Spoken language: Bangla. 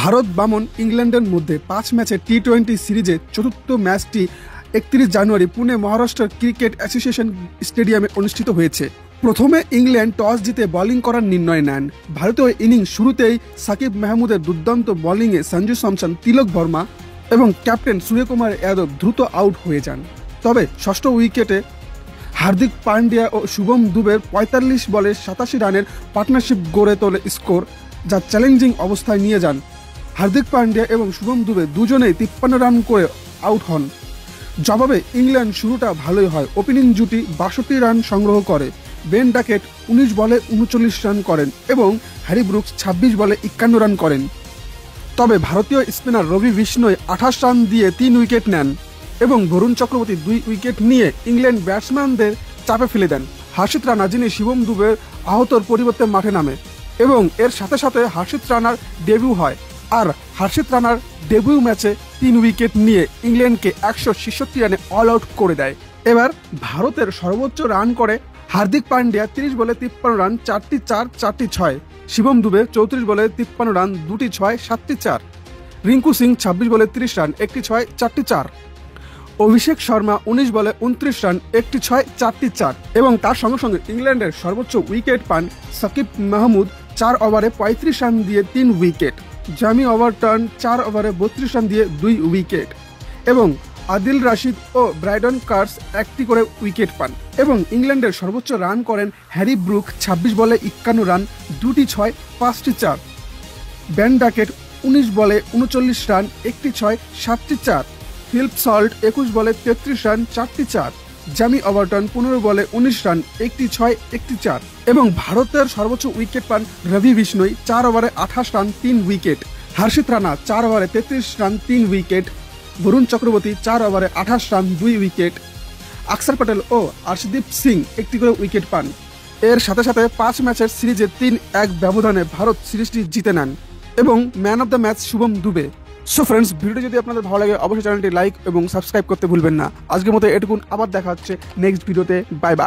ভারত বামন ইংল্যান্ডের মধ্যে 5 ম্যাচের টি-20 সিরিজে চতুর্থ ম্যাচটি 31 জানুয়ারি পুনে মহারাষ্ট্র ক্রিকেট অ্যাসোসিয়েশন স্টেডিয়ামে অনুষ্ঠিত হয়েছে। প্রথমে ইংল্যান্ড টস জিতে বোলিং করার নির্ণয় নেন। ভারতীয় ইনিংস শুরুতেই সাকিব মাহমুদের দুর্দান্ত বোলিংয়ে সঞ্জু স্যামসন, তিলক বর্মা এবং ক্যাপ্টেন সূর্যকুমার যাদব দ্রুত আউট হয়ে যান। তবে ষষ্ঠ উইকেটে হার্দিক পান্ডিয়া ও শুভম দুবের 45 বলে 87 রানের পার্টনারশিপ গড়ে তোলে স্কোর, যা চ্যালেঞ্জিং অবস্থায় নিয়ে যান। হার্দিক পান্ডিয়া এবং শুভম দুবে দুজনেই 53 রান করে আউট হন। জবাবে ইংল্যান্ড শুরুটা ভালোই হয়। ওপেনিং জুটি 62 রান সংগ্রহ করে। বেন ডাকেট 19 বলে 39 রান করেন এবং হ্যারি ব্রুকস 26 বলে 51 রান করেন। তবে ভারতীয় স্পিনার রবি বিষ্ণয় 28 রান দিয়ে 3 উইকেট নেন এবং বরুণ চক্রবর্তী 2 উইকেট নিয়ে ইংল্যান্ড ব্যাটসম্যানদের চাপে ফেলে দেন। হর্ষিত রানা, যিনি শুভম দুবের আহতর পরিবর্তে মাঠে নামে এবং এর সাথে সাথে হর্ষিত রানার ডেবিউ হয়। আর হর্ষিত রানার ডেবিউ ম্যাচে 3 উইকেট নিয়ে ইংল্যান্ডকে 166 রানে অল আউট করে দেয়। এবার ভারতের সর্বোচ্চ রান করে হার্দিক পান্ডিয়া 30 বলে 53 রান, 4টি 4, 4টি 6। শিবম দুবে 34 বলে 53 রান, 2টি 6, 7টি 4। রিঙ্কু সিং 26 বলে 30 রান, 1টি 6, 4টি 4। অভিষেক শর্মা 19 বলে 29 রান, 1টি 6, 4টি 4। এবং তার সঙ্গে সঙ্গে ইংল্যান্ডের সর্বোচ্চ উইকেট পান সাকিব মাহমুদ 4 ওভারে 35 রান দিয়ে 3 উইকেট। জামি ওভারটন 4 ওভারে 32 রান দিয়ে 2 উইকেট এবং আদিল রাশিদ ও ব্রাইডন কার্স 1টি করে উইকেট পান। এবং ইংল্যান্ডের সর্বোচ্চ রান করেন হ্যারি ব্রুক 26 বলে 51 রান, 2টি 6, 5টি 4। বেন ডাকেট 19 বলে 39 রান, 1টি 6, 7টি 4। ফিলিপ সল্ট 21 বলে 33 রান, 4টি 4। জামি ওভারটন 15 বলে 19 রান, 1টি 6, 1টি 4। এবং ভারতের সর্বোচ্চ উইকেট পান রবি বিষ্ণয় 4 ওভারে 28 রান, 3 উইকেট। হর্ষিত রানা 4 ওভারে 33 রান, 3 উইকেট। বরুণ চক্রবর্তী 4 ওভারে 28 রান, 2 উইকেট। অক্ষর প্যাটেল ও আর্শদীপ সিং 1টি করে উইকেট পান। এর সাথে সাথে 5 ম্যাচের সিরিজে 3-1 ব্যবধানে ভারত সিরিজটি জিতে নেন এবং man of the match Shubham Dube. So friends, ভিডিওটি যদি আপনাদের ভালো লাগে অবশ্যই চ্যানেলটি লাইক এবং সাবস্ক্রাইব করতে ভুলবেন না। আজকের মতো এটুকুন, আবার দেখা হচ্ছে নেক্সট ভিডিওতে। Bye bye.